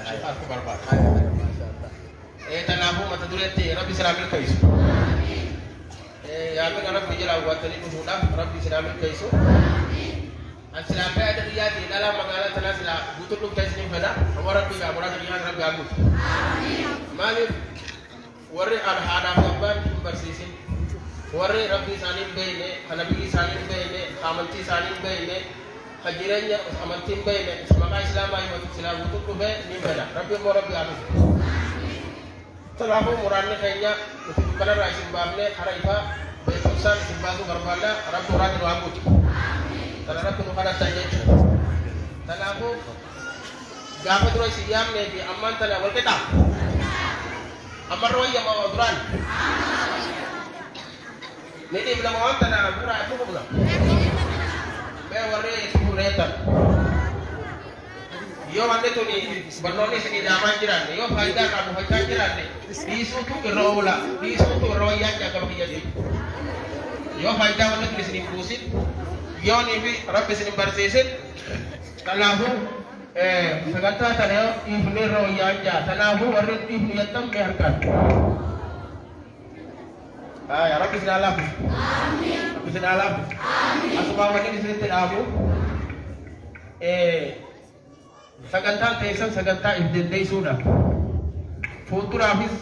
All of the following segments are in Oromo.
aku barbar tanafu mata duretti rabbi salamin kaisu ya min rabbi jala wa tani duda rabbi salamin kaisu an silambe ada riyadi dalam magala tanasila butul kaisin fada wa rabbi ga murad riyan rabbi agut amin warri al hada sabban barsisin warri rabbi salim bayne hanabi salim bayne amanti salim bayne hajiranya amanti bayne maka islam ay matusila butul be ni fada rabbi mo rabbi agut talafu muranne kaynya kala rasim bamne haraifa betusan simbasu barbala rabbu radul agut talafu kada tanya talafu gafa dro siyam ne bi amman tala wal kita amar roya ma wadran ne di bilang on tala bura tu bula be warre kuretan yo wande to ni barnoni sini daman jiran yo faida ka mo faida jiran ne isu tu rola isu tu roya jaga bagi yo faida wande to sini pusit yo ni bi rabbi sini barseset talahu sagata taneo ibne roya ja talahu warre ibne yatam biarkan ya rabbi sini alam amin rabbi sini alam amin asbab ini sini talahu sagantaan teessan sagantaa ibdendeysuudha fuulduraafis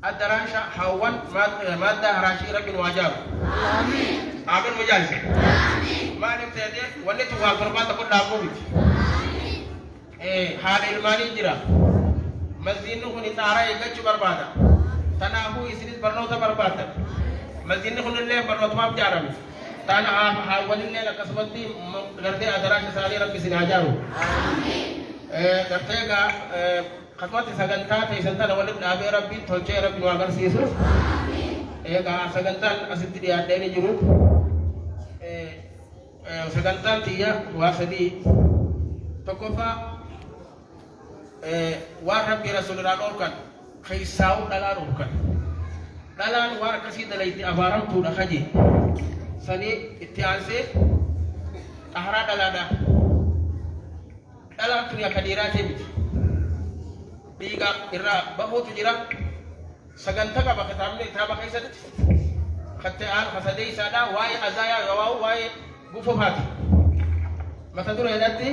addaraasha hawwan maaddaa haraashii rabbiin waajaaru aamin majaalise maaliif ta'eef wanni tuqaa barbaada kun dhaabuu miti haadha ilmaanii jira masjiidni kun xaaraa eeggachuu barbaada tanaafuu isinis barnoota barbaada masjiidni kun illee barnootumaaf jaarame taana hawwanillee akkasumatti gartee adaraasha isaanii rabbi isin hajaaru gartee gaa akkasumatti sagantaa teessan tana waliin dhaabee rabbiin tolchee rabbi nu agarsiisu egaa sagantaan asitti dhiyaadhee ni jiru sagantaan tiyya waa sadii tokkoffaa waan rabbi rasuuliraan dhorkan keessaa'uu dhalaan dhorkan dhalaan waan akkasii dalayti abaaramtuudha kaje sani ittiaanse ahara dalada dala tunya kadira tebiti biga irra bahutu jira saganta ka bakatamne ta bakaisat khatte al khasadei sada waye azaya gawaw waye gufo fati matadura yadati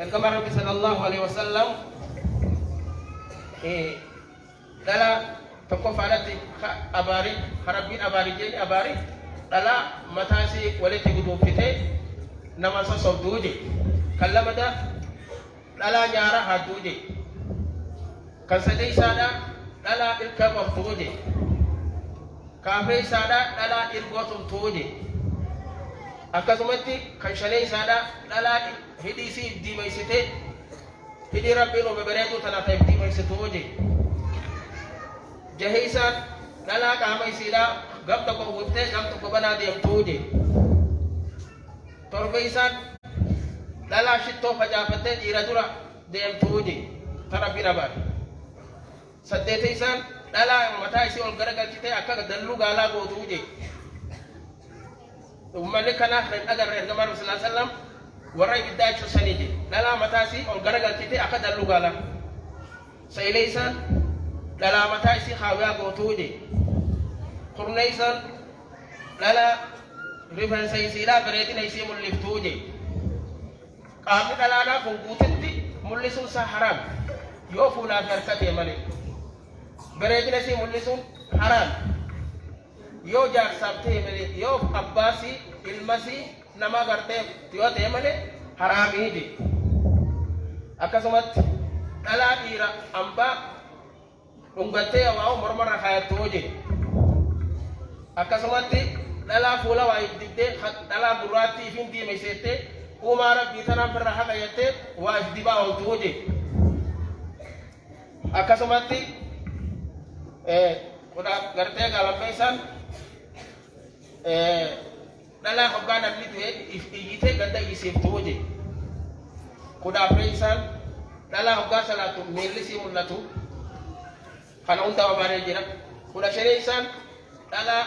al-kamar nabi sallallahu alaihi wasallam dala tokko faalatti abari harabbiin abari jeeni abari dhala mataasi walitti guduunfite nama sosobduu je kan lamada dhala nyaara hadduu je kan sadee isaadha dhala ilka qabtuu je kaafee isaadha dhala ilgootumtuu je akkasumatti kan shanee isaadha dhala hidhiisii diimeysite hidhii rabbiin obebereetuu tana ta'e diimeysituu je jahisan dala kama isila gam to ko wutte gam to ko bana de tuje torbeisan dala shitto fajafate iradura de tuje tarabi rabar saddeteisan dala mata isi ol garagal kite akka dallu gala go tuje umman kana ren agar ren gamar sallallahu alaihi wasallam warai biddachu sanije dala mata isi ol garagal kite akka dallu gala sailaisan dala mata isi khawiya gotuje qurnaisan dala rifan saisila beredina isi muliftuje qaami dala na kun gutetti mulisun sa haram yo fula farkate male beredina isi mulisun haram yo jar sabte male yo abbasi ilmasi nama garte yo te male harami de akasumat dala dira amba ungate wa mormara hayatoje akasumatti dala fula wa ibdide dala durati findi mesete umara bitana perra haga yete wa ibdiba otoje akasumatti kuda garte galam pesan dala hogana lidwe yite ganda yisef toje kuda pesan dala hogga salatu melisi mullatu kana unta wabare jira kuda shereisan dala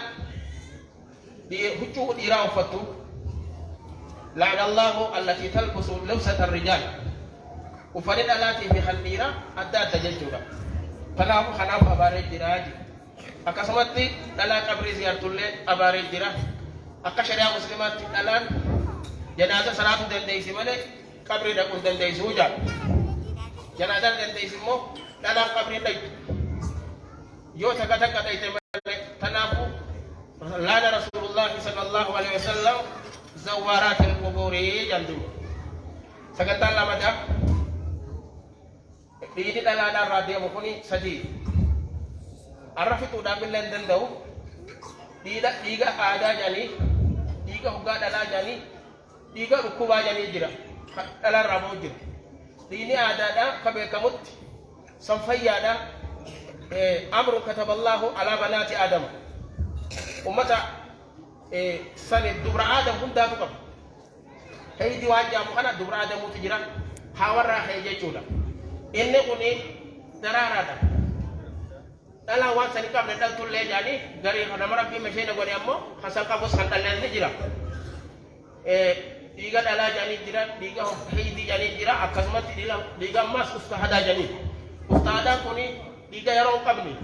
di huccu dira ufatu la'ana Allahu allati talbusu lubsata ar-rijal وفرد الاتي في خليرة أدى تججورا فنافو خناف أباري جراجي أكسمتي دلا قبر زيارة الله أباري جرا أكشريا مسلمات دلان جنازة صلاة دنديسي ملك قبر دكون دنديسي وجا جنازة دنديسي مو دلا قبر داي يو تكتك داي ملك تنافو لان رسول الله صلى الله عليه وسلم زوارات القبور جندو سكتان لما جاء ini dalanan radio mukuni saji arrafitu dabil lenden daw diga ada jani diga huga dala jani diga rukuba jani jira dala rabo jira ini ada da kabe kamut samfayya da amru kataballahu ala banati adam ummata sani dubra adam hunda bukam haydi wanja mu kana dubra adam mutijira hawara hayje chuda inni kuni dararada dala wa sani kam dal tulle jani gari hana marabbi machine goni ammo hasal ka bos kan dalan jira diga dala jani jira diga haydi jani jira akasmati diga mas ustahada jani ustada kuni diga yaro qabni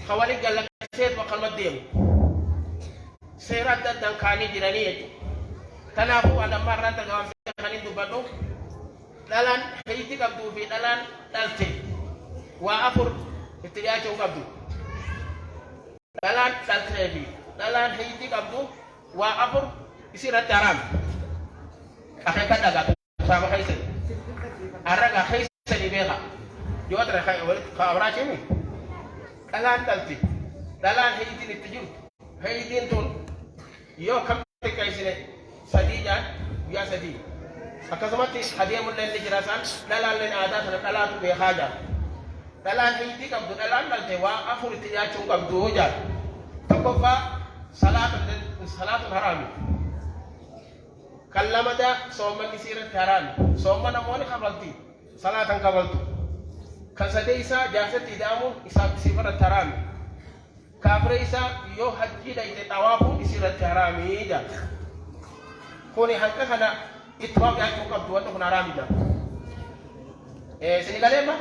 khawali galla set wa kalmat dem serat dan kani jirani tanafu ana marran daga kani dubado dalan haydi kabdu fi dalan dalte wa afur itiyaacho kabdu dalan dalte fi dalan haydi kabdu wa afur isira taram akhirnya daga sama kaise araga kaise di bega jawatra khay wal khabra chini dalan dalte dalan haydi litijur haydi tun yo kam kaise sadija ya sadi akazamati hadiya mullen jirasan dalal len ada sana dalatu be haja dalal hiti kam dalal dal te wa afur tiya chung kam do hoja takofa salatun haram kallamada soman disirat haram soman amoni khabalti salatan kabaltu kan sade isa jasa tidamu isa sifara haram kafre isa yo haji da ite tawafu disirat haram ija koni hanka kana itwaq ya ko kabdu wato kuna ramida senegale ma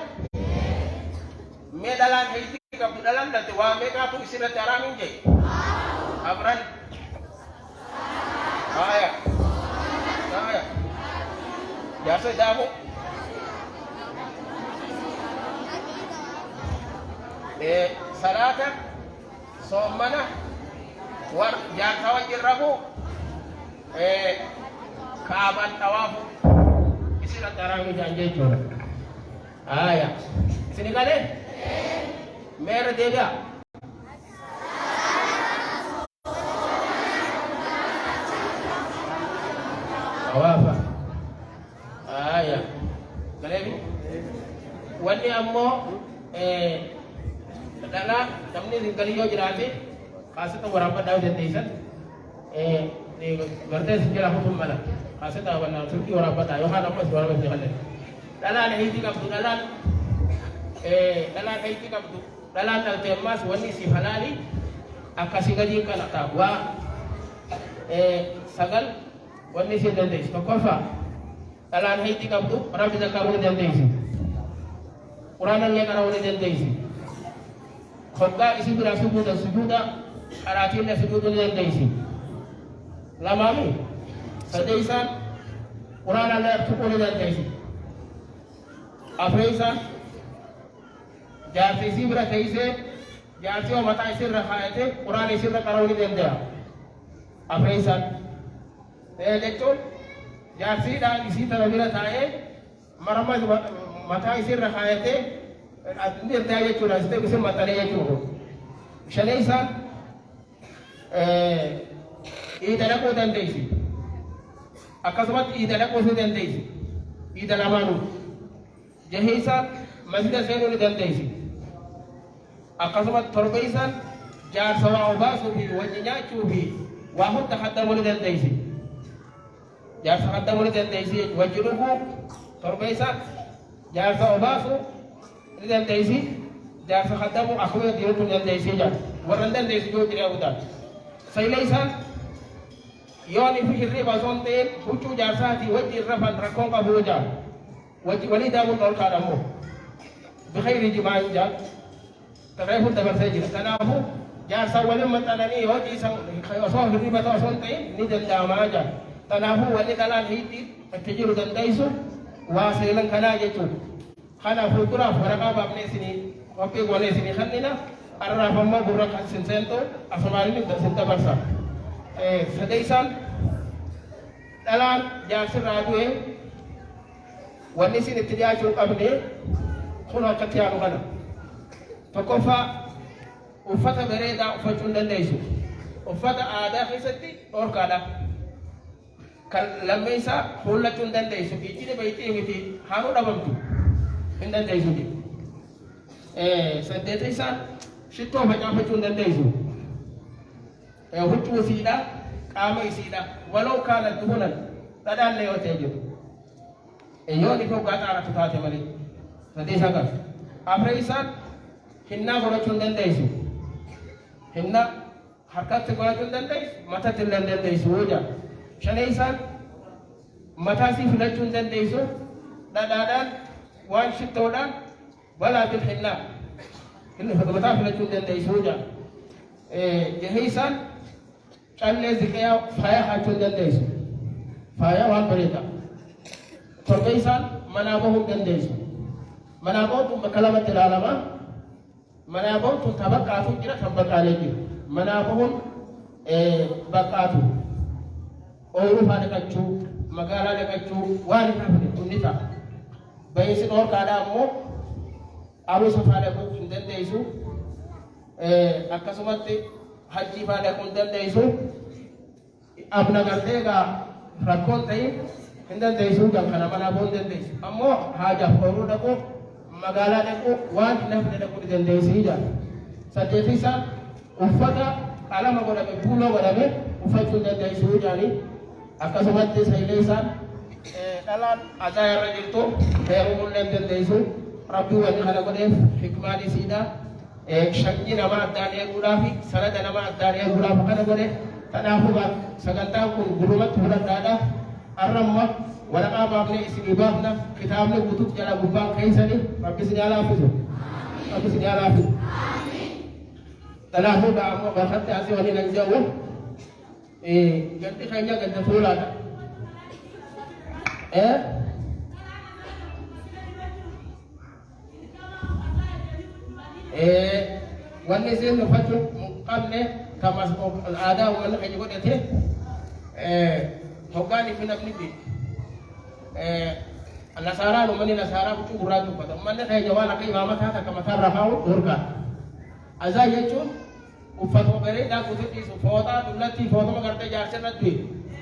me dalan hayti kabdu dalan dal wa me ka fu isira taramin je abran aya ya so damu salata somana war ya tawajir rabu kaban tawafu isila tarangi janje chora aya sini kale mere dega tawafa aya kale wani ammo dala tamni zingari yo jirate khasatan waramba daw de teisan ni gardes kila hukum mala khasatan wana turki waramba da yo hana mas waramba de khalle dala ne hiti kabdu dala hiti kabdu dala tal temas wani si halali akasi gaji kala tabwa sagal wani si dende to kofa dala hiti kabdu rabbi zakaru dende isi qur'an le kana woni dende isi khutba isi bira sujuda aratin le sujudu dende isi lamami sadaisan Quran Allah tukul dan kaisi afreisan jafi sibra kaise jafi wa mata isir rahayate Quran isir karawni dan dia afreisan lekol jafi dan isi tarabira tae maramad mata isir rahayate adir tae chura site bisir mata le churu shalaisan idana ko dan deisi akasmat idana ko dan deisi idana manu jahisa masjid senu dan deisi akasmat torbaisan jar sawa basu bi wajnya cubi wa hum tahaddamu dan deisi jar tahaddamu dan deisi wajruhu torbaisan jar sawa basu dan deisi jar tahaddamu akhwa diru dan deisi jar warandan deisi jo dire udan sailaisan yoni fikirri bazonte hucu jasati wajir rafan rakon ka boja ولي داود قال كلامه بخير جماع جاء تغيب الدبر سجل كلامه جاء سوى لما تناني وجي صوه الربا توصل تين ندل داما جاء تنافو ولي دلال هيتي التجير دندايسو واسيلا كنا جتو خنا فوترا فرقا بابني سني وبي غوني سني خنينا أرنا فما برا سنسنتو أفمارين سنتا برسا سديسان دلال جاسر راجوه ونسين اتجاهو قبله خلوا كتيانو غنا فكوفا وفتا بريدا وفتون دندايسو وفتا آدا خيستي أوركادا لما يسا خلتون دندايسو كيجي بيتي متي هانو دبمتو من دندايسو دي سديتيسان شتو فجأة فتون دندايسو هتو سيدا قامي سيدا ولو كانت دهونا تدان ليو تيجو يوني فوق قطعة تتاتي ملي سديسا قف أفريسان هنا فرچون دندايسو هنا حركات فرچون دندايس متى تلن دندايسو وجا شنيسان متى سي فرچون دندايسو دادان وان شتودا ولا بالحنا إنه متى فرچون دندايسو وجا جهيسان كان لزكيا فايا حاجون دندايسو فايا وان بريدا فرقيسان منابهم دندايسو منابهم بكلمة العالمة منابهم تبقاتو جرا تبقى لجي منابهم بقاتو أوروبا دكتشو مقالة دكتشو واري كافي تونيتا بيسي دور كادا مو أبو سفادة كون دندايسو أكاسوماتي حجي فادة كون دندايسو أبنا غرتيغا ركون تاي دندايسو كان كنا منابهم دندايسو أمو حاجة فورو دكو magala deko waan nafne deko dendesija sadefisa ufata alama goda be pulo goda be ufatu dendesu jani akasomate sailesa dalan adaya rajilto heru mulen dendesu rabbi wa khala gode hikmani sida shakki nama adane gurafi sanada nama adane gurafi kana gode tanahuba saganta kun gurumat hudada arramma ولا بابنا اسمي بابنا كتابنا كتب جلا غبان كيسني ربي سنيالا فيزو ربي سنيالا فيزو تلاهو دامو بخت اسي ولي نجاو جنتي خانيا جنت فولا wanni sen fatu muqamne kama ada wala kay godete hogani fi nabni bi النصارى ومن النصارى بتشوف راتب بدم من ده جوانا كي ما متى كما تعرفوا دورك أزاي يجون وفتوا بري دا كتير إيش فوتا دولتي فوتا ما كرت جالسة ندوي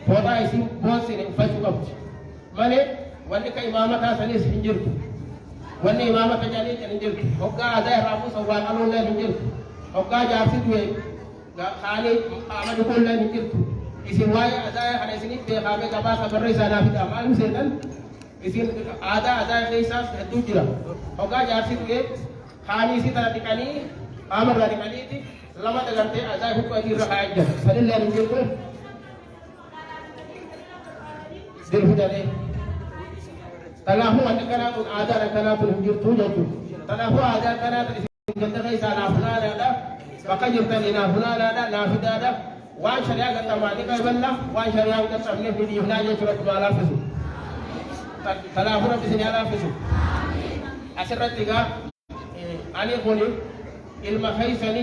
فوتا إيشي بوس إنه فتوا كم ماله واني كي ما متى سني سنجر واني ما متى جاني سنجر هوكا أزاي رامو سوى كانوا لا سنجر هوكا جالسة دوي خالي أما دكول لا سنجر isin waye adaya hada sini be xabe gaba xabarre sana fi amal setan isin ada keisa hadu jira hoga jarsi tuge khani si tara dikani amar la dikani ti lama dagante ada hukku ajir rahaja sallallahu alaihi wasallam dir hudane talahu anakana un ada rakana pun hujur tu jatu talahu ada kana isin ganda keisa na fulana ada maka jirtani na fulana ada na fidada وان شريعة قد تماني قبلنا وان شريعة قد تمني في دي هناجة شرط بالا فسو تلافنا بسني على فسو أسرت تيغا أني قولي علم خيساني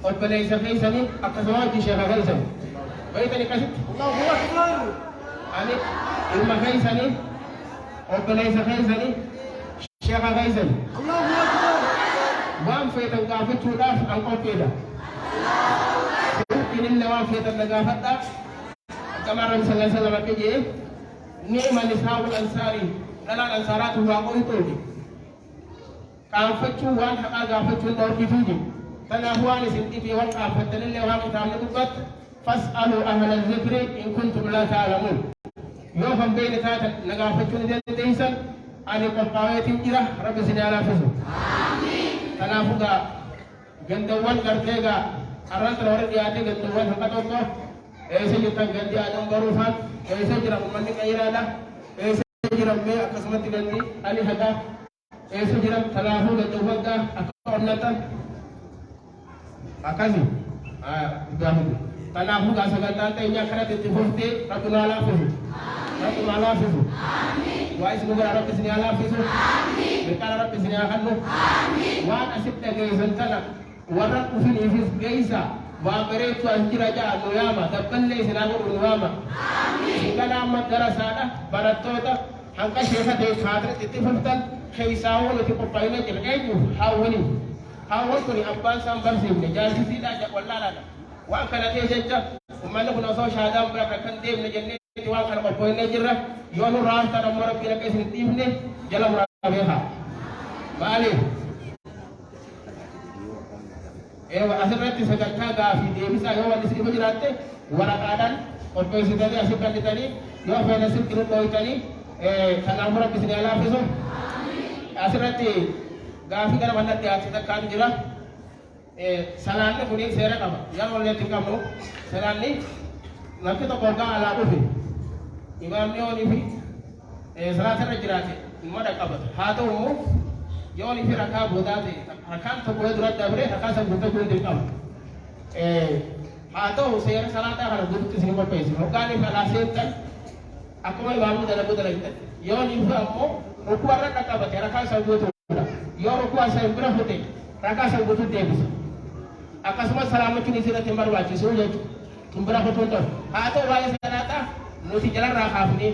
والبليس خيساني أكسوات شيخ خيساني بيتني كسب الله أكبر أني علم خيساني والبليس خيساني شيخ خيساني الله أكبر وان فيتن قافت شوداف أنقل كيدا إن الله في تلقافتا كما رمى صلى الله عليه وسلم كجي نعم نساء الأنصاري لنا الأنصارات هو أقول تودي كان فتشو وان حقا فتشو دور كفيدي تناهوان سنتي في وقع فتن الله وقع تعمل قد فاسألوا أهل الذكر إن كنتم لا تعلمون يوفم بين تاتا نقا فتشو ديسا أن يقول قوية جرة رب سنة على فسو تناهوغا جندوان كرتيغا أران ترى دياتي جندوان هكذا إيش يتم جندي أجمع بروفان إيش جرا من كيرانا إيش jiran mee akkasumatti ganni ani hadaa eessa jiran kanaafuu dadhabwaddaa akka onnatan akkasi gaafitu kanaafuu gaa sagantaan teenyaa kanatti itti fuftee rabbi nu alaafisu rabbi nu alaafisu waa ismu gara rabbi isin alaafisu mirqaana rabbi isin haakannu waan asitti dhageessan kana warra dhufiniifis geeysa waan bareechu as jira ja'a nu yaama dabballee isinaa godhu nu yaama ingana amma darasaadha barattoota hanqa sheeka ta'e kaatiritti itti fuftan keeysaawwan nuti qophaa'inee jira eenyuuf haawwaniif haawwan kun abbaan isaan barsiifne jaalsisiidha wallaalaadha waan kana ta'e jecha ummanni kun osoo shaadaan bira kan deemne jenneeti waan kana qophaa'inee jirra yoo nu raaftan ammoo rabbiin akka isin dhiifne jala muraa beekaa maaliif asirratti sagantaa gaafii deebisaa yoo wanni isin jiraatte waraqaadhaan qopheessitanii asii kallitanii yoo feena sirki nu dhooytanii kanaafuu rabbi isin alaafisu asirratti gaafii gara mannatti dhiyaachisa kan jira salaanni kuni seera qaba yaa walleetti qabnu salaanni namni tokko hoggaa alaa dhufe imaamni yoonii fi salaatarra jiraate dhimma qabata haa ta'u immoo yoonii fi rakaa boodaa ta'e rakaan tokko duratti dabre rakaa san guutuu kun dirqama haa ta'u seera salaataa kana guututti isin qopheessu hoggaan fi alaa seentan akkuma imaamni dalaguu dalagdan yoonii fi ammoo rukuu irra dhaqqabate rakaa san guutuudha yoo rukuu san bira fute rakaa san guutuu deebisa akkasumas salaamachuun isirratti hin barbaachisu jechuudha tun bira futuun ta'u haa ta'u waa'ee salaataa nuti jalarraa kaafnee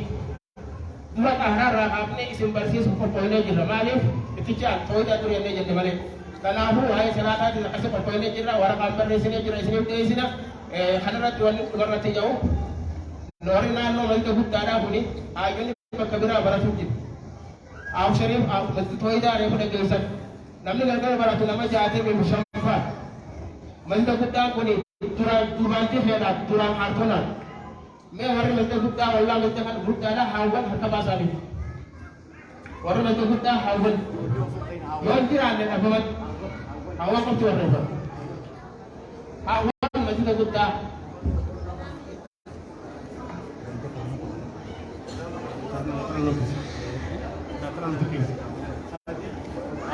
dura qahararraa kaafnee isin barsiisu qophoonee jirra maaliif ittichaan tooyidhaa dur jennee jenne malee kanaafuu waa'ee salaataatiin akkasi qophoonee jirra waraqaan barreessinee jira isiniif dhiyeessina kanarratti wanni dhumarratti jedhu noori naannoo malka guddaadhaa kuni hayyonni bakka biraa baratuuf jiru shariif tooyidaa reefu dhageessan namni gargar baratu nama jaatee beeku shanfaa malka guddaan kuni duraan feedhaaf duraan hartonaan mee warri malka guddaa wallaa malka kan guddaadhaa haawwan harka baasanii warri malka guddaa haawwan yoo hin jiraanne dhabaman haawwan qofti warra hin haawwan malka guddaa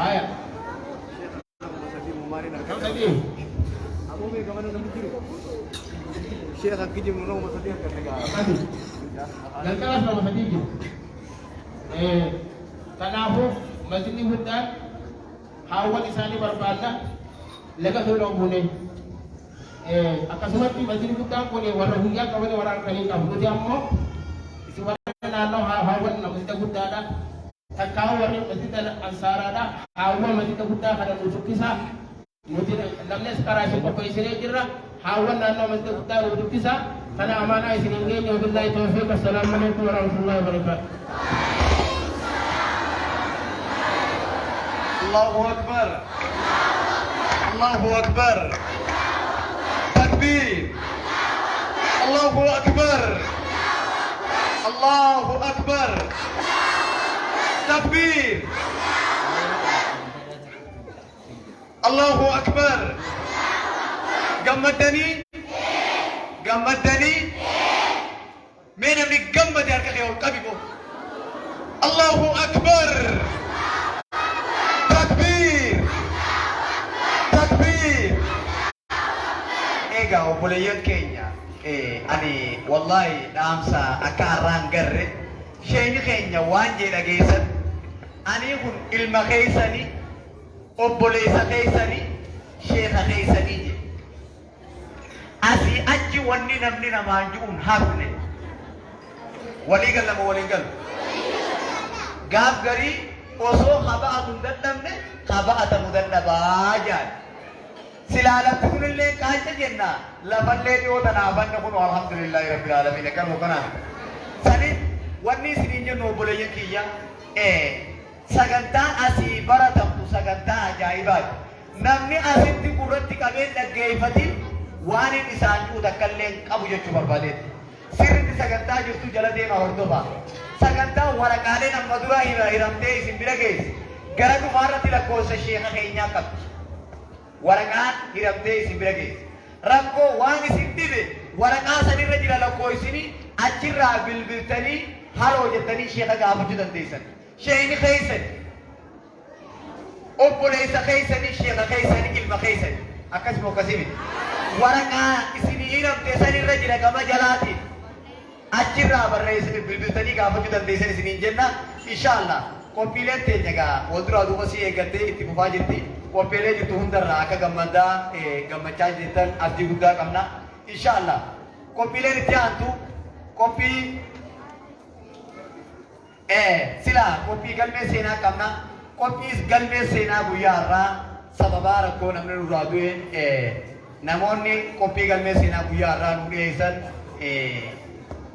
Ayah. Syekh hakiki menang masalah kata-kata. Dan kalau sama sedikit, kanafu masjid ni hutan, hawan isani berbanda, lega sudah bunyi. Akasumat ni masjid hutan kau ni warna hingga kau ni warna kain kamu dia mau, isi warna nano hawan nama kita hutan ada. Takau warna masjid ansara ada, hawan masjid hutan ada nusuk kisah. Nuti namanya sekarang siapa presiden kira hawan nano masjid hutan nusuk kisah. Karena amanah isi ini wabillahi taufiq. Assalamualaikum warahmatullahi wabarakatuh. Allahu Akbar. Allahu Akbar. Takbir. Allahu Akbar. Allahu Akbar. Takbir. Allahu Akbar. Gammadani? Gammadani? Mana ni gammad yang kaya orang kabibo? Allahu Akbar. Takbir. Takbir. Ega obboleeyyan keenya ani wallahi dhaamsa akka har'aan garre sheeyni keenya waan jee dhageessan ani kun ilma keessanii obboleessa keessanii sheeka keessanii je asii achi wanni namni namaan ji'uun hafne walii gallama waliin galu gaaf garii osoo haba'atu hin dadhabne haba'atamu dadhabaa jaan silaalatti kunillee qaacha jenna lafallee dhiyoo tanaafanne kun alhamdulillahi rabbil aalamiin akkanuma kanaan saniif wanni isiniin jennu obboleeyyan kiyya sagantaan asii baratamtu sagantaa ajaa'ibaati namni asitti gurratti qabee dhaggeeffatin waan hin isaan jiru takkallee qabu jechuu barbaadeetti sirritti sagantaa jirtu jala deema hordofaa sagantaa waraqaaleen amma duraa hiramtee isin bira geesse gara dhumaarratti lakkoofsa sheeka keenyaa qabdi waraqaan hiramtee isin bira geesse rakkoo waan isin dhibe waraqaa sanirra jira lakkoo isini achirraa bilbiltanii haloo jettanii sheeka gaafachuu dandeessan. Sheekni keessan obboleessa keessanii sheeka keessanii ilma keessanii akkasuma akkasii miti. Waraqaa isinii hiramte sanirra jira gama jalaatiin achirraa barreessanii bilbiltanii gaafachuu dandeessan isiniin jenna. Inshaallah qophiileen teenya egaa wal duraa duuba si eeggattee itti fufaa jirti. Qophiilee jirtu hundarraa akka gammachaa jirtan abdii guddaa qabna. Inshaallah qophiileen itti aantu qophii qophii galmee seenaa qabna. Qophii galmee seenaa guyyaa irraa sababaa rakkoo namni nurraa du'e namoonni qophii galmee seenaa guyyaa irraa nu dhiyeessan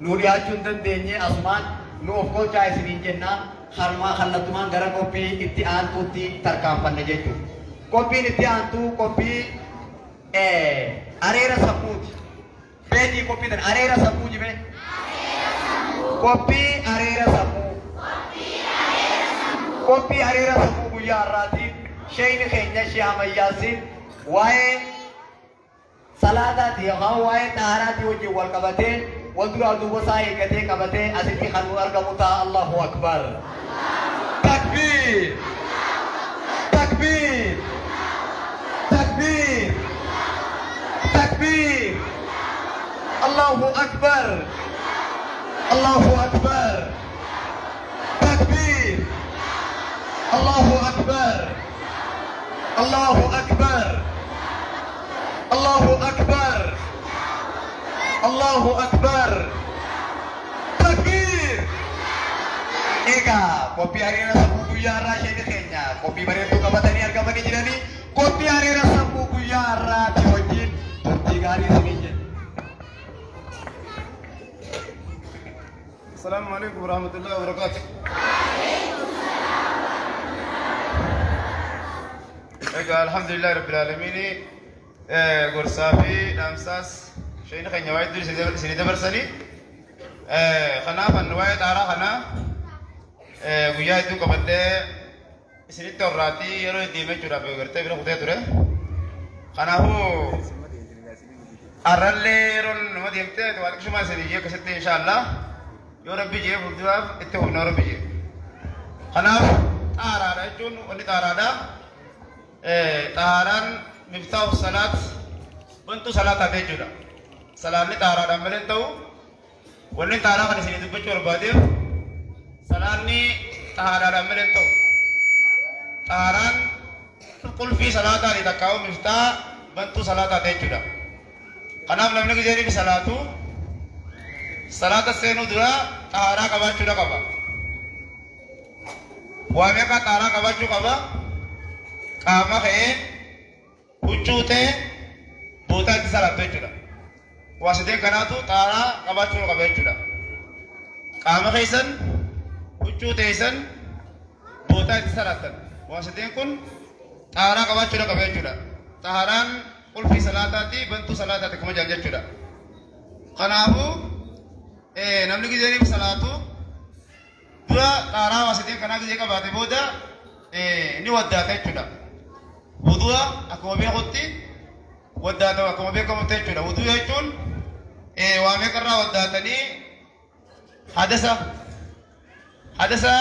nu dhiyaachuu hin dandeenye asumaan nu of gocha isiniin jenna. Harmaa kallattumaan gara qophii itti aantuutti tarkaanfanna jechuudha. Qophiin itti aantu qophii areera sammuuti. Beetii qophii tan areera sammuu jime. Qophii areera sammuu. Qophii areera sammuu guyyaa har'aatiin sheekni keenya Sheekh Ahmad Yaasiin waa'ee salaataati yookaan waa'ee xaaraati wajjin wal qabatee wal duraa duuba isaa eeggatee qabatee asitti kan nu argamu ta'a. Allahu Akbar. Takbir. Takbir. Takbir. Takbir. Allahu Akbar. Allahu Akbar. Takbir. Allahu Akbar. Allahu Akbar. Allahu Akbar. Allahu Akbar. Takbir. Ega kopi areera sammuu guyyaa irraa sheekni keenya kopi bareedduu qabatanii argamanii jiranii kopi areera sammuu guyyaa irraati wajjin turtii gaarii isinii jenna. السلام عليكم ورحمة الله وبركاته. الحمد لله رب العالمين. قرصافي نامساس شيء خير نوايد سنيد برسني. خنا فنوايد عرا خنا. ويا itu kepada sini terrati yaro di mencura bekerja bila kuda tu khana hu aralle ron nama diamte tu ada cuma sini je kesete insyaallah. Yo Rabbi je buktiaf itu honor Rabbi je. Khana tarada jun oni tarada taharan miftah salat bentuk salat ada juga. Salat ni tarada melen tahu. Oni tarada kan sini tu bocor badir. Salat ni tarada melen tahu. Taharan kulfi salat ada takau miftah bentuk salat ada juga. Khana namanya jadi di salatu. Salat senu dura tahara kaba chuda kaba. Wame ka tahara kaba chu kaba. Kama ke uchute buta di salat chuda. Waside kana tu tahara kaba chu kaba chuda. Kama ke isan uchute isan buta di salat. Waside kun tahara kaba chuda kaba chuda. Taharan ulfi salatati bentu salatati kuma janja chuda. Kanahu namni gizeni salatu dua tara wasiti kana gize ka bate boda ni wadda ta chuda wudua akoma be khotti wadda ta akoma be kam ta chuda wudu yachun wa me karra wadda tani hadasa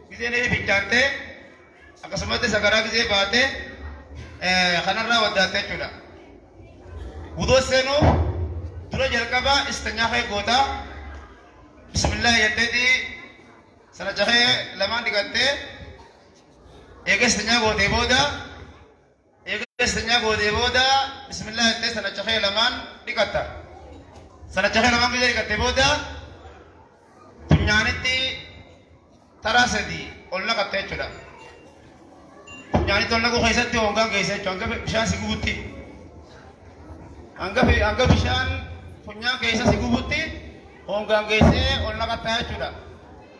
gizeni bijante akasumate sagara gize bate khanarra wadda ta chuda wudu senu dulu jalkaba istinyah gota bismillah yatedi sana jahe laman digante ege istinyah gote boda bismillah yatedi sana jahe laman digata sana jahe laman digate boda punyaniti tarasedi olna katte chuda punyaniti olna ko khaisatti honga gaise chonga bishan sigubutti angga bishan punya keisa sigubutti honggang keise olna kata chuda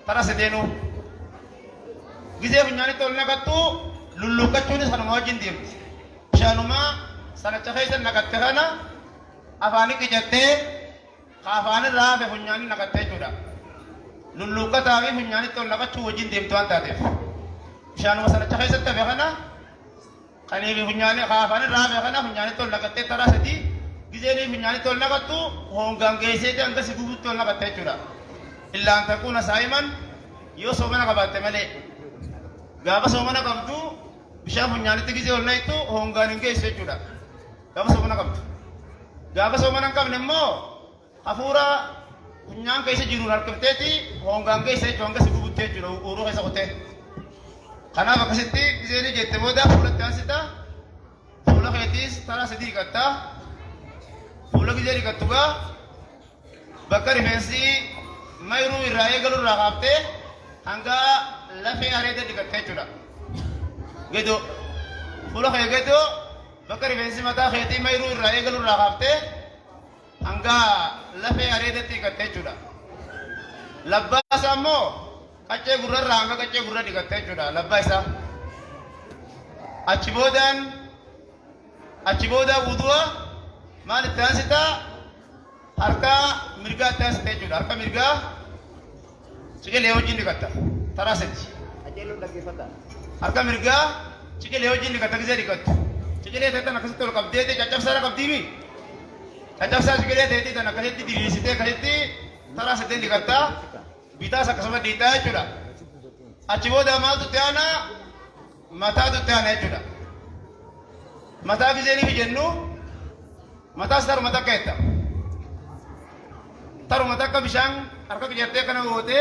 tara sedenu gize punya ni tolna katu lullu kachuni sana mawajin dim shanuma sana chakhaisa nakattehana afani kijatte khafani rafe punya ni nakatte chuda lullu katawi punya ni tolna kachu wajin dim tuan tadef shanuma sana chakhaisa tabehana khani bi punya ni khafani rafe khana punya ni tolna katte tara sedi gizeni punyani tolna katu honggang geese te anga sigubu tolna katte chura إلا أن تكون صائما يو صومنا قبضت ملئ غابا صومنا قبضو بشام فنياني تجي زي ولنايتو هونغانين كي سيجودا غابا صومنا قبض غابا صومنا قبض نمو أفورا فنيان كي سيجيرون الكبتتي هونغان كي سيجوانغا سيجوبتة جودا ورو كي سقطة خنا بكسيتي زيني جت مودا فولا تانسيتا فولا خيتيس ترى سدي كتا فولا كي جري كتوغا بكر فنسي مايرو الرأي قالوا رغبته هنگا لفه أريد دكتة جودا gitu fulo kaya gitu bakari bensi mata kheti mayru raye galu ragabte anga lafe arede ti katte chuda labba samo kacce gurra ranga kacce gurra di katte chuda labba isa achiboda wudua mal tansita harka mirga tansite chuda harka mirga sige lewojin di katta taraseti Ajelo lagi fata. harka mirga cike leo jindi kata gize dikat cike le teta nakasi tol kabde te cacap sara kabdi mi cacap sara cike le teti tana kaheti di site kaheti tara sete dikata bita sakasama dita chuda achibo da mal tu tiana mata tu tiana chuda mata gize ni bijennu mata sar mata kaita taru mata ka bishang harka bijarte kana wote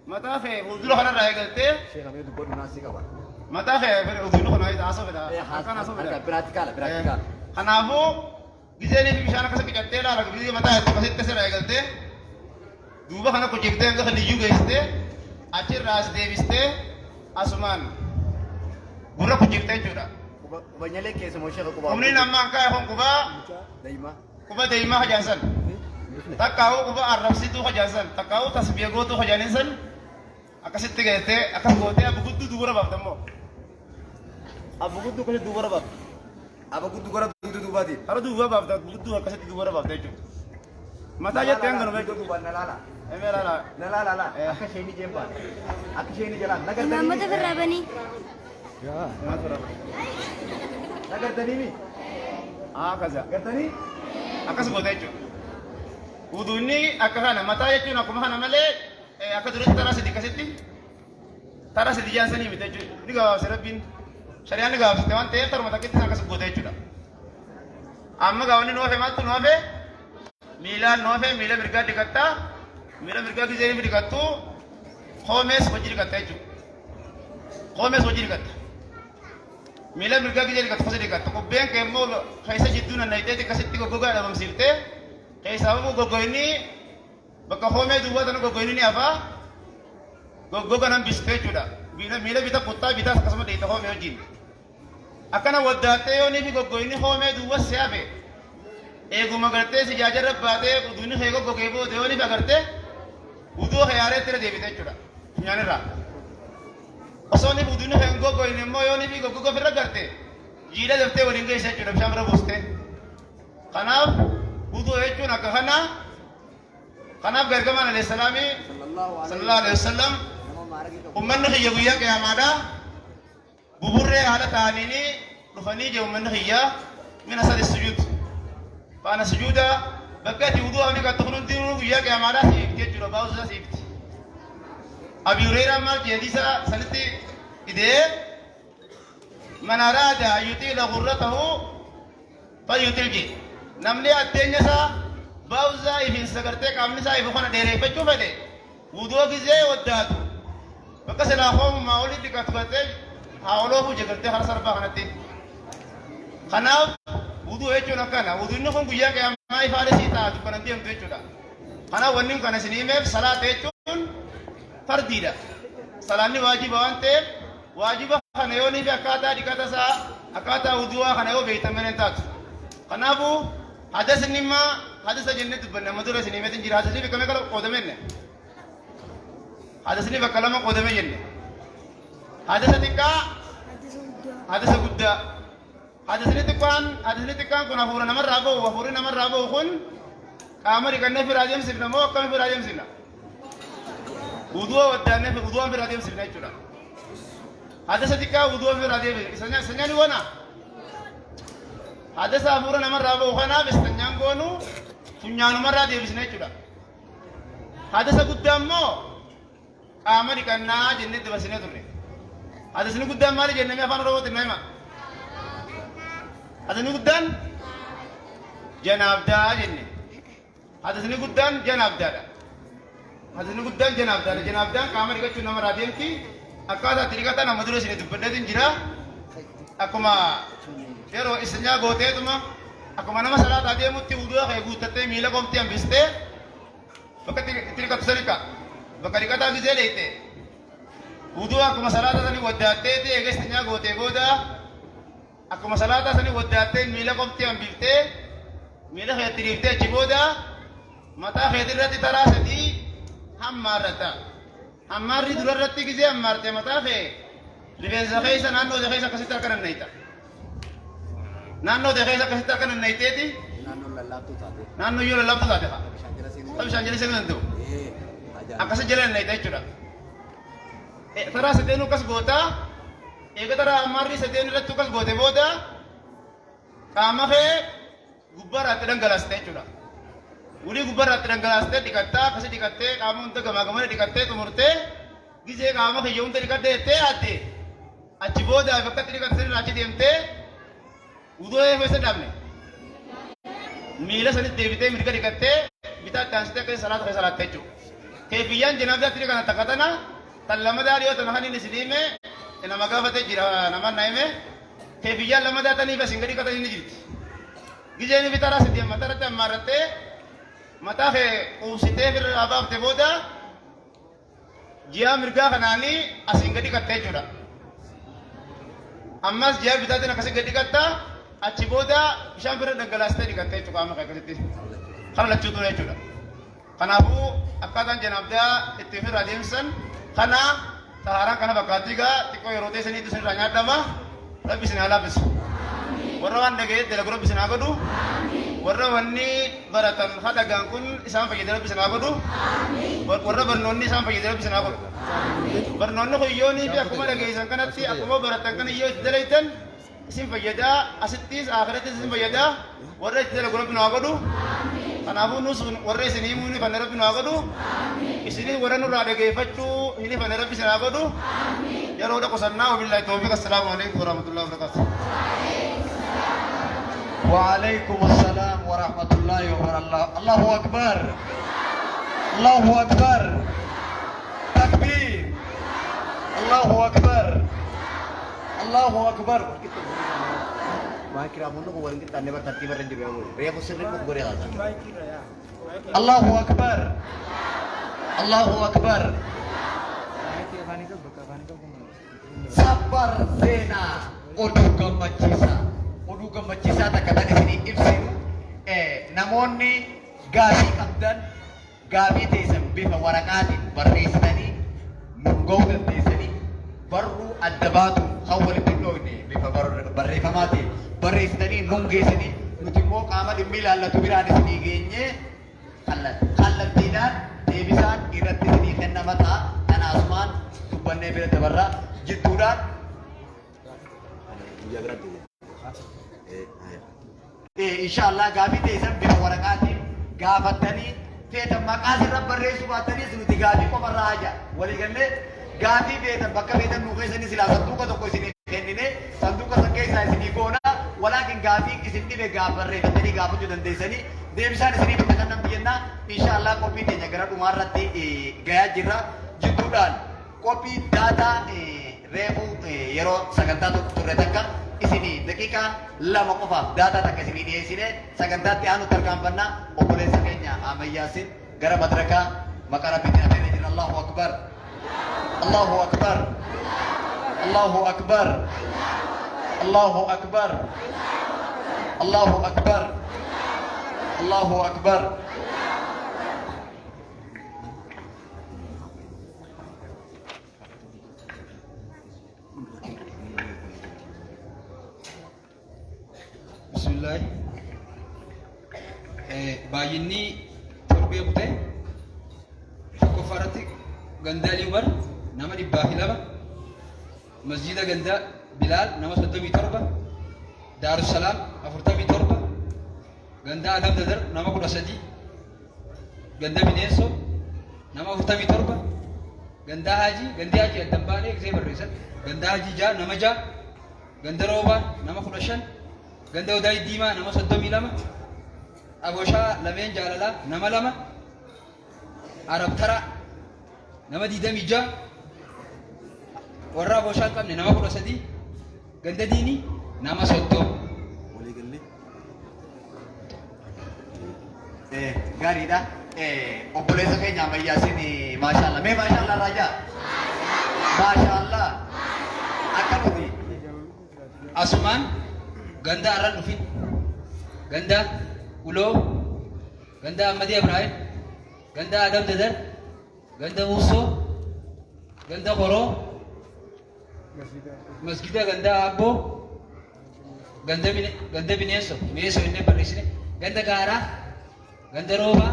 mata fe udlo khana rahe galte Sheikh Hamid buat nasi kawan. mata khe udlo khana ida aso beda kana aso beda Praktikal. khanafu gizeni bi bishana kasa kijate la lag bi mata to kasit kase rahe galte duba khana ko jikte nga khali yu gaiste achir ras deviste asman gura ko jikte chuda Banyale ke semua Sheikh ko ba. umni namma ka hon kuba Daima. kuba deima hajasan takau kuba arrafsi tu hajasan takau tasbiya go tu hajaninsan akasit tigete akas gote abugudu dubura babtamo Abu kudu kasi dua bab. Abu kudu gora kudu dua di. Haro dua bab ta budu akasit dubura babta chu mata je tengan me Kudu ban nalala. emera la Nalala. Aku sini jempa. Aku sini jalan. Nagar Mama tuh berapa nih? Nagar tadi ni. akaza Nagar tadi. akas gote chu uduni akahana mata je chu na kumahana male akaduru tarasi dikasiti tarasi dijansani mite chu diga serabin syariah ni gawat teman teh tar mata kita akas gote chu amma gawani no fe matu no fe mila mirga dikata mila mirga ki jeni dikatu khomes wajir kata chu khomes wajir kata mila mirga ki jeni kata khose dikata ko bank mo khaisa jiduna naite kasiti ko goga dalam sirte kaisa mo gogo ini baka khome duwa tan gogo ini apa gogo nan biste chu da mila bita kutta bita kasama deita khome jin akana wadate yoni fi gogo ini khome duwa siabe ego magarte si jajar baate uduni khego gogebo deoni bagarte udu khayare tere devite chuda nyane ra osoni uduni khego gogo ini mo yoni fi gogo firra garte jira defte wolinge se chuda shamra boste kanaf udu echu na kahana kanaf gargaman alayhi salami sallallahu alaihi wasallam umman khiya guya ke amada buburre ala tanini rufani je umman khiya min asal sujud فأنا سجودا بكاتي وضوء أمي كتخنون دينو وياك يا مالا سيفتي جرو باوزا سيفتي أبي هريرة مال جديسا سنتي إذا من أراد أن يطيل غرته فليطيل جي نملي الدنيا سا باوزا يفين سكرتك أمني سا يفخونا ديري فجو فدي وضوء كزي وداتو بكسلا خوم ما أولي تكتبتي هاولو جكرتي خرسر باغنتي خناو wudu echo na kana wudu no kon guya ka mai fare sita tu pananti am echo da kana wannin kana sini me salat echo fardida salani wajibante wajiba kana yoni bi akata dikata sa akata wudu kana yo beita menen tat kana bu hadas nimma hadas jannat banna madura sini me tinjira hadas bi kame kala qodamenne hadas ni bakalama qodame jenne hadas tikka hadas gudda hadis ini tikan kuna hura namar rabo kun kamari kanne fi rajam sibna mo kam fi rajam sibna wudu wadane fi wudu fi rajam sibna chura hadis tikka wudu fi rajam sanya ni wana hadis hura namar rabo kana bisanya gonu funyanu marra de bisna chura هذا سقدام مو آمري كنا جنة بسنة تري هذا سنو قدام مالي جنة ما فان روت النعمة هذا سنو قدام جناب دا جنة هذا سنو قدام جناب دا هذا سنو قدام جناب دا كامري كتشو نمر راديم كي أكادا تريكاتا نمدرو سنة تبدأ تنجرا أكما يرو إسنجا غوتة تما أكما نما سلا تادي متي ودوا كي غوتة ميلا كومتي أمبستة بكتي تريكات سريكا بكريكا تاجي زليته ودوا أكما سلا تاني وداتة تي إيجس إسنجا غوتة غودا أكما سلا تاني وداتة ميلا كومتي أمبستة ميلا كي تريكته جبودا متا كي تريكته تراسدي هم مارتا هم ماري دولارتي كذي هم مارته متا كي لبين زخيسا نانو زخيسا كسيتر كنا نيتا نانو زخيسا كسيتر كنا نيتة نانو يولا لابتو تاتي خا تبي شانجلي سيكون دو أكاسا جلنا نيتا يجورا ترى سدينو كاس غوتا إيجا ترى أماري سدينو رتو كاس غوتة بودا كاما خي غبار أتران غلاستة يجورا ولي غبار أتران غلاستة ديكاتا كاسي ديكاتا كاما أنت كما ديكاتا تمرتة gize kaama kiyyoon tadi kaddeettee aatte achi booda bakka tiri katsirra achi deemtee udoo eegeessa dhabne miila sanitti deebitee mirga dhiqattee bitaa taansitee akka salaata keessa salaatte jechuudha. Keefiyyaan janaabdaa tiri kana takkatana tan lamadaa dhiyoo tan hanin isliime nama gaafatee jira nama naime keefiyyaan lamadaa tanii bas hinga dhiqatan inni jirti. Gizeen bitaraa siddeen mataratti ammaarrattee mataa kee quubsitee firra abaafte booda ji'a mirgaa kanaanii asiin gadi qattee jechuudha. Ammas ji'a bitaatiin akkasii gadi qatta achi booda bishaan bira dhangalaastee dhiqattee jechuudha qaama kee akkasitti kana lachuutu jechuudha. Kanaafuu akkaataan janaabdaa itti ofirraa deemsan kana xahaaraan kana fakkaattii gaa xiqqoo yeroo teessaniitu isinirraa nyaadhama rabbi isin haa laaffisu. Warra waan dhaga'eetti dalagu rabbi isin haa godhu. Warra wanni baratan hadagaan kun isaan fayyada rabbi isin haa godhu. Warra barnoonni isaan fayyada rabbi isin haa godhu. Barnoonni kuyyoonii fi akkuma dhageessan kanatti akkuma baratan kana yoo itti dalaytan isin fayyadaa asittis akhirattis isin fayyadaa warra itti dalagu rabbi nu haa godhu. Kanaafuu nus warra isin himuu ni fanne rabbi nu haa godhu. Isinis warra nurraa dhageeffachuu ni fanne rabbi isin haa godhu. Yeroo dhaqusannaa wabillahi tawfiq. Assalaamu alaikum warahmatullahi wabarakatuh. وعليكم السلام ورحمة الله وبركاته. الله أكبر الله أكبر تكبير الله أكبر الله أكبر. ما كرامونه هو اللي تاني bertertib berjenjang dulu. Ria muslim itu boleh ada. الله أكبر الله أكبر. Sabar Zena Oduu gammachiisaa takka tan isinii ibsinu namoonni gaafii qabdan gaafii teessan bifa waraqaatiin barreessitanii nungoo dandeessanii barruu adda baatuun kan walitti hin dhoofne bifa barreeffamaatiin barreessitanii nungeessanii nuti immoo qaama dhimmi ilaallatu biraan isinii geenye kallattiidhaan deebisaan irratti isinii kennama ta'a. Kanaasumaan dubbannee bira dabarraa jidduudhaan inshallah gaafii teessan bifa waraqaatiin gaafattanii feetan maqaa sirra barreessuu baattanii nuti gaafii qofarraa haja walii gallee gaafii feetan bakka feetan nuu keessanii silaa sanduuqa tokko isinii kennine sanduuqa san keessaa isinii goona walaakin gaafii isin dhibe barreeffatanii gaafachuu dandeessanii deebisaan isinii bitta kan namni jennaa inshallah qophii teenya gara dhumaarratti gayaa jirra jidduudhaan qophii daataa reefu yeroo sagantaa tokko turre takka isinii daqiiqaa lama qofaaf daataa takka isinii dhiyeessine sagantaatti aanu tarkaanfannaa obboleessa keenya Amayyaasin gara madrakaa maqaa rabbiitiin afeeree jira. Allahu akbar Allahu akbar Allahu akbar Allahu akbar Allahu akbar Allahu akbar. Bismillah. Baay'inni torbee butee tokko farratti gandaalii Umar nama 200 masjida gandaa Bilaal nama 37 Daarussalaam 47 gandaa Adam Dadar nama 13 ganda Bineensoo nama 47 gandaa haajii addan baanee eegsee barreessan gandaa haajii 6 nama 6 ganda roobaa nama 15 ganda odaayii diimaa nama 32 aboshaa lameen jaalalaa nama 2 arabtara nama 26 warra aboshaa qabne nama 13 ganda diinii nama 30 Walii galee. Gaariidha. Obboleessa keenya ammayyaasin maashaallah. Mee maashaallah raajaa? Maashaallah. Akka nuti. asumaan ganda arran dhufin ganda uloo ganda Ahmadii Ibrahim ganda Adam Dadar ganda Muusoo ganda Horoo masgida ganda Abboo ganda Bineeso inni barreessine ganda Gaaraa ganda Roobaa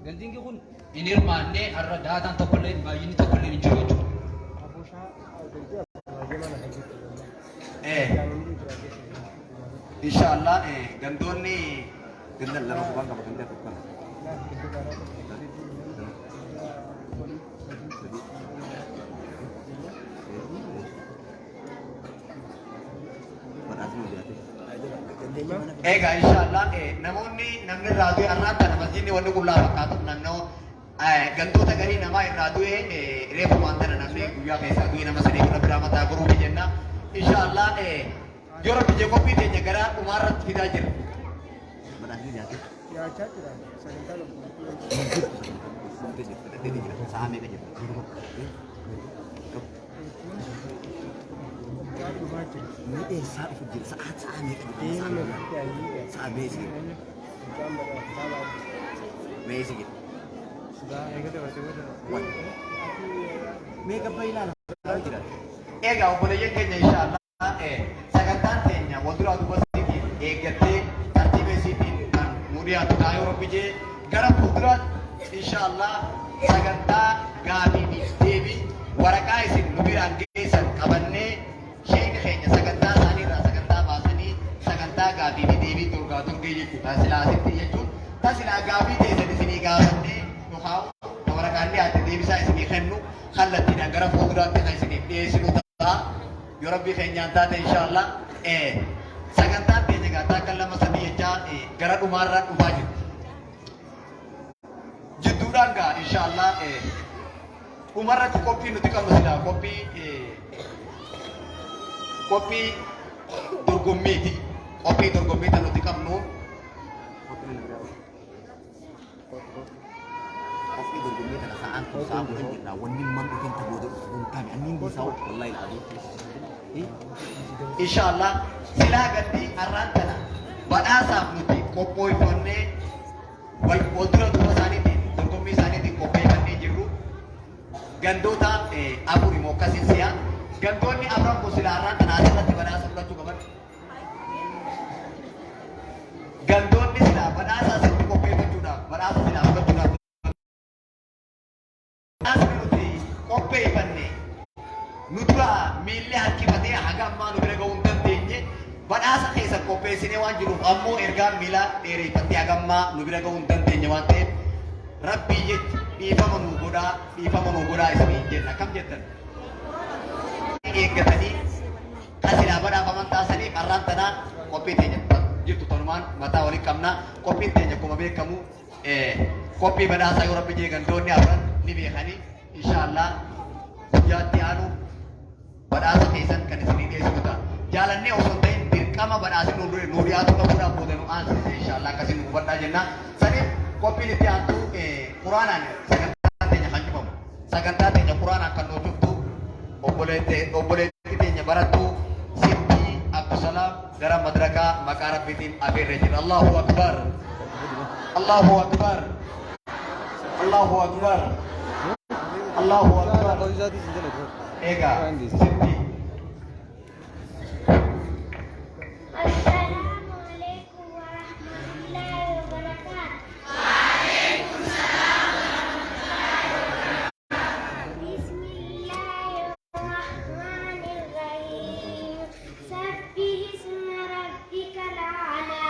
gandingi kun hin hirmaannee har'a daataan tokkollee baay'inni tokkollee hin jiru jechuudha. Inshallah gandoonni Ganda lama kubang apa ganda bukan. egaa inshallah namoonni namni irraa du'e har'aan kana masjidni wanni qullaa fakkaatu naannoo gandoota garii namaa irraa du'e reefumaan tana namni guyyaa keessaa du'e nama sadii kuna biraa mataa guruufi jenna inshallah yoo rabbi jee qophii teenya gara dhumaarratti fidaa jira. Egaa obboleeyyan keenya inshallah sagantaan teenya walduraa duubatti eeggattee tartiiba isiitiin kan nu dhiyaatu ta'a yoo rabbi jee gara fuulduraatti inshallah sagantaa gaafii fi deebii waraqaa isin nu biraan geessan qabannee sheekni keenya sagantaa isaanii irraa sagantaa baasanii sagantaa gaafii fi deebii turgaa turgee jechuudha silaa asitti jechuun tasilaa gaafii teessan isinii gaafannee nu kaa'u waraqaan dhiyaate deebisaa isinii kennu kallattiidhaan gara fuulduraatti kan isiniif dhiyeessinu ta'a yoo rabbii keenyaan taate inshallah sagantaan teenya gaataa kan lama sadii jechaa gara dhumaarraan dhufaa jirti. Jidduudhaan gaa inshallah dhumarratti qophii nuti qabnu silaa qophii dorgommiiti. Qophii dorgommii tan nuti qabnu Kopi dorgomnya adalah saat sabu kan kita wani man ukin tabodo kami anin bisa wallahi alazim. inshallah silaa gadi arraantana badhaasaaf nuti qopheeffannee waldura duuba isaaniitiin dorgommii isaaniitiin qopheeffannee jirru gandoota afur immoo akkasiin si'a gandoonni afran kun silaa arraantana asirratti badhaasa fudhachuu qaban gandoonni silaa badhaasa asitti qopheeffachuudhaaf badhaasa silaa fudhachuudhaaf badhaasni nuti qopheeffanne nu dura miilli harkifatee haga ammaa nu bira ga'uu hin dandeenye badhaasa keessa qopheessinee waan jiruuf ammoo ergaan miilaa dheereeffattee haga ammaa nu bira ga'uu hin dandeenye waan ta'eef rabbii jecha dhiifama nuu godhaa isinii jenna kam jettan eeggatanii kasilaa badhaafaman taasanii qarraan tanaa qophii teenya jirtu tanumaan mataa waliin qabna qophiin teenya akkuma beekamu qophii badhaasaa yoo rabbi jee gandoonni afran ni beekanii inshallah guyyaatti aanu badhaasa keessan kan isinii dhiyeessinu ta'a. Jaalannee osoo hin ta'in dirqama badhaasni nu dhiyaatu qabuudhaaf booda nu aansise inshallah akkasiin nu hubadhaa jenna. Saniif qophiin itti aantu quraanaan sagantaa teenya kan cufamu. Sagantaa teenya quraanaan kan nuu cuftu obboleetti teenya barattu Sibbii Abdusalaam gara madrakaa maqaa rabbiitiin afeerree jira. Allahu akbar. Allahu akbar. Allahu akbar. Allahu akbar. Ega Sibbii. Assalamualaikum warahmatullahi wabarakatuh. Bismillahirrahmanirrahim. Sabbih isma rabbikal a'la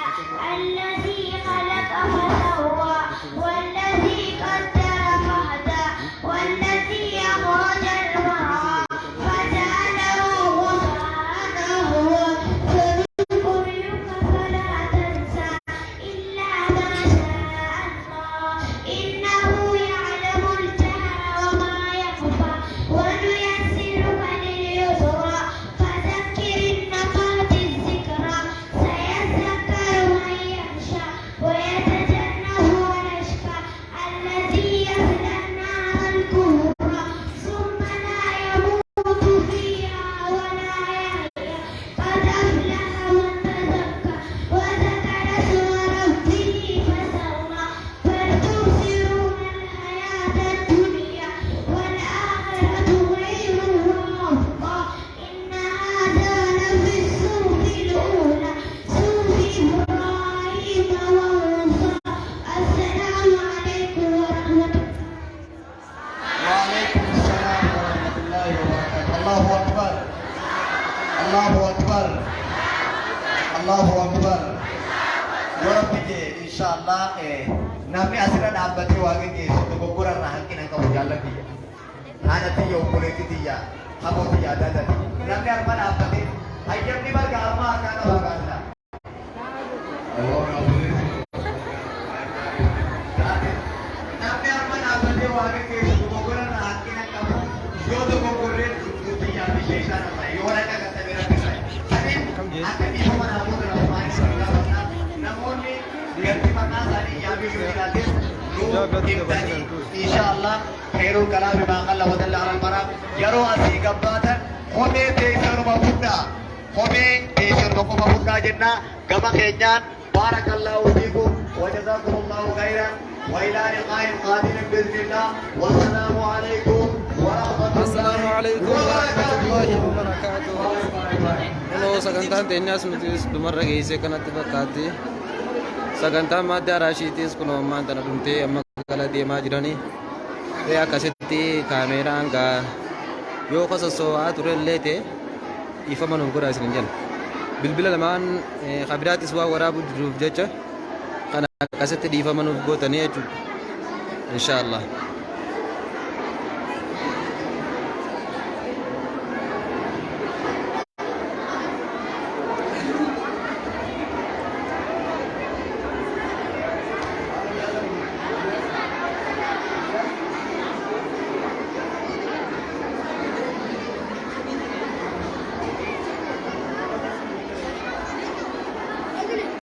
alladzi khalaqa fasawwa walladzi qaddara fahda inshallah namni asirra dhaabbatee waaqni geessu dogoggora irraa hanqina hin qabu jaalladhi. Haadha tiyya obboleetti tiyya hamoo tiyya daadati. Namni harma dhaabbatee hayyamni marga harma harkaa qaba gaazila. Namni harma dhaabbatee waaqni geessu dogoggora irraa hanqina hin qabu yoo dogoggorreen tiyyaa bishee isaa nama yoo dhaqa qaqqabee rakkisa. Akka dhiifama namoota lafumaan isa gaafatna namoonni gatti maqaa isaanii yaabee yoo ilaalte ibdanii inshallah khairul kalaami maa qalla wa dalla ala al-maram yeroo asii gabbaatan kophee teessanuma fudhaa kophee teessanuma qofa fudhaa jenna gama keenyaan baarakallahu fiikum wa jazakumullahu khairan wa ilaa liqaa'in qaadimin biiznillah wassalaamu alaykum wa Assalamu alaikum warahmatullahi wabarakatuh. Hello, sagantaan teenyaas nuti dhumarra geessee kanatti fakkaatti. Sagantaan madda Raashiitis kun ammaan tana dhumtee amma gala deemaa jiranii. Akkasitti kaameeraan gaa yoo soso'aa turellee ta'e ifama nuuf godhaa isin jenna. Bilbila lamaan kabiraatis waa waraabuu jiruuf jecha kana akkasitti dhiifama nuuf gootanii jechuudha. Inshaallah.